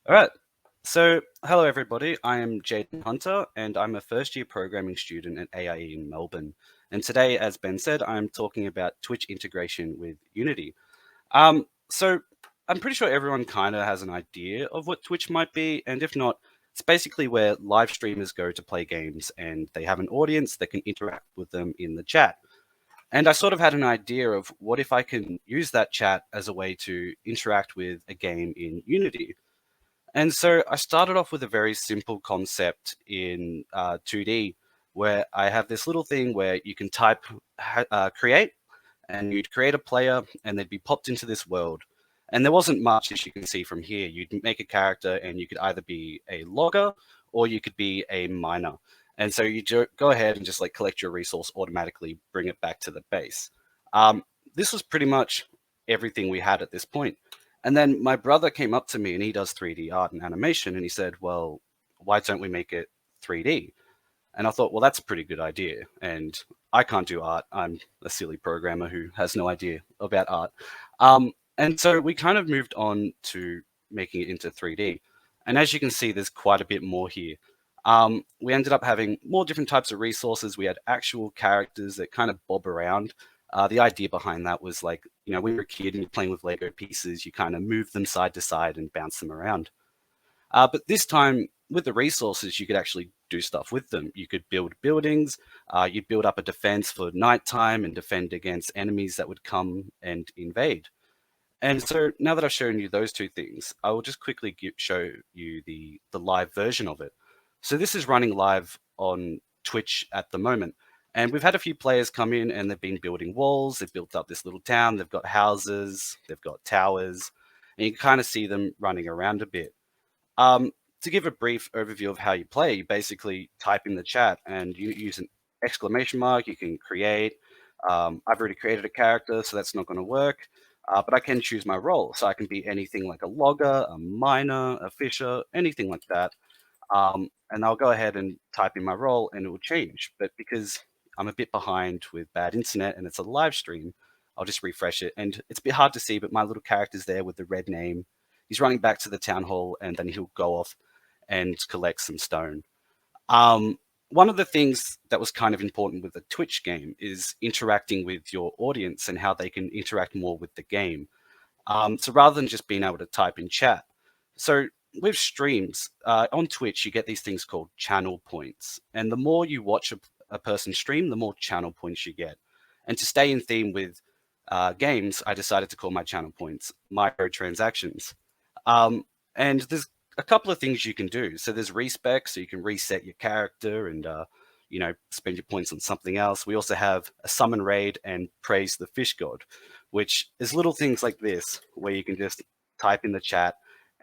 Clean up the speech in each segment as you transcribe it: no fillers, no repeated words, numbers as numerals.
All right. So, hello everybody. I am Jayden Hunter, and I'm a first-year programming student at AIE in Melbourne. And today, as Ben said, I'm talking about Twitch integration with Unity. So I'm pretty sure everyone kind of has an idea of what Twitch might be, and if not, it's basically where live streamers go to play games, and they have an audience that can interact with them in the chat. And I sort of had an idea of what if I can use that chat as a way to interact with a game in Unity. And so I started off with a very simple concept in 2D where I have this little thing where you can type create and you'd create a player and they'd be popped into this world. And there wasn't much, as you can see from here. You'd make a character and you could either be a logger or you could be a miner. And so you go ahead and just like collect your resource automatically, bring it back to the base. Um, this was pretty much everything we had at this point. And then my brother came up to me and he does 3D art and animation. And he said, well, why don't we make it 3D? And I thought, well, that's a pretty good idea. And I can't do art. I'm a silly programmer who has no idea about art. And so we kind of moved on to making it into 3D. And as you can see, there's quite a bit more here. We ended up having more different types of resources. We had actual characters that kind of bob around. The idea behind that was like, when you're a kid and you're playing with Lego pieces, you kind of move them side to side and bounce them around. But this time, with the resources, you could actually do stuff with them. You could build buildings, you'd build up a defense for nighttime and defend against enemies that would come and invade. And so now that I've shown you those two things, I will just quickly show you the live version of it. So this is running live on Twitch at the moment. And we've had a few players come in and they've been building walls. They've built up this little town. They've got houses. They've got towers. And you can kind of see them running around a bit. To give a brief overview of how you play, you basically type in the chat and you use an exclamation mark. You can create. I've already created a character, so that's not going to work. But I can choose my role. So I can be anything like a logger, a miner, a fisher, anything like that. And I'll go ahead and type in my role and it will change. But because I'm a bit behind with bad internet and it's a live stream, I'll just refresh it. And it's a bit hard to see, but my little character's there with the red name. He's running back to the town hall and then he'll go off and collect some stone. One of the things that was kind of important with the Twitch game is interacting with your audience and how they can interact more with the game. So rather than just being able to type in chat. So with streams on Twitch, you get these things called channel points. And the more you watch a person stream, the more channel points you get. And to stay in theme with games, I decided to call my channel points microtransactions. And there's a couple of things you can do. So there's respec, so you can reset your character and spend your points on something else. We also have a summon raid and praise the fish god, which is little things like this where you can just type in the chat,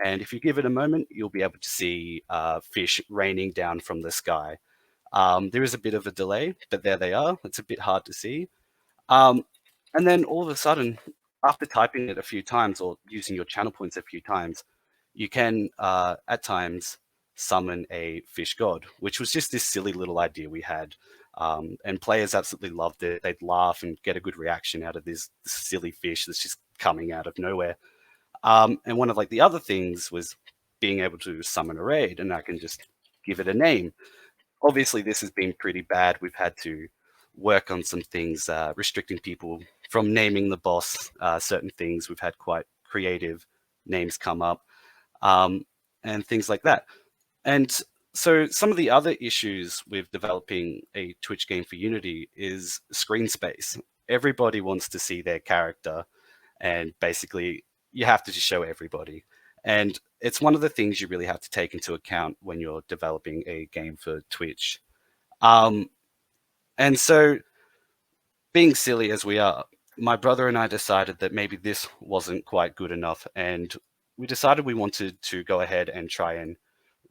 and if you give it a moment, you'll be able to see fish raining down from the sky. There is a bit of a delay, but there they are. It's a bit hard to see. Um, and then all of a sudden, after typing it a few times or using your channel points a few times, you can, at times, summon a fish god, which was just this silly little idea we had. And players absolutely loved it. They'd laugh and get a good reaction out of this silly fish that's just coming out of nowhere. And one of like the other things was being able to summon a raid, and I can just give it a name. Obviously, this has been pretty bad. We've had to work on some things, restricting people from naming the boss certain things. We've had quite creative names come up, and things like that. And so some of the other issues with developing a Twitch game for Unity is screen space. Everybody wants to see their character, and basically you have to just show everybody. And it's one of the things you really have to take into account when you're developing a game for Twitch. Um, and so, being silly as we are, my brother and I decided that maybe this wasn't quite good enough, and we decided we wanted to go ahead and try and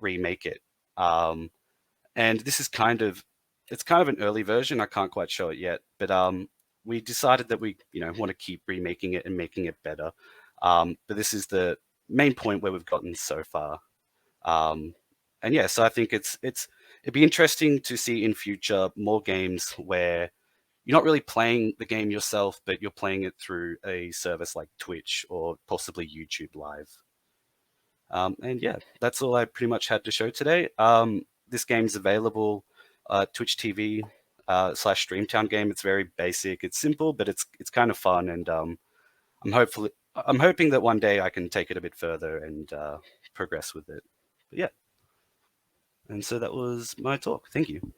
remake it. Um, and this is it's kind of an early version. I can't quite show it yet, but we decided that we, want to keep remaking it and making it better. But this is the main point where we've gotten so far. Um, and yeah, so I think it'd be interesting to see in future more games where you're not really playing the game yourself, but you're playing it through a service like Twitch or possibly YouTube Live. And yeah, that's all I pretty much had to show today. This game's available Twitch TV slash Streamtown game. It's very basic. It's simple, but it's kind of fun, and I'm hoping that one day I can take it a bit further and progress with it. But yeah, and so that was my talk. Thank you.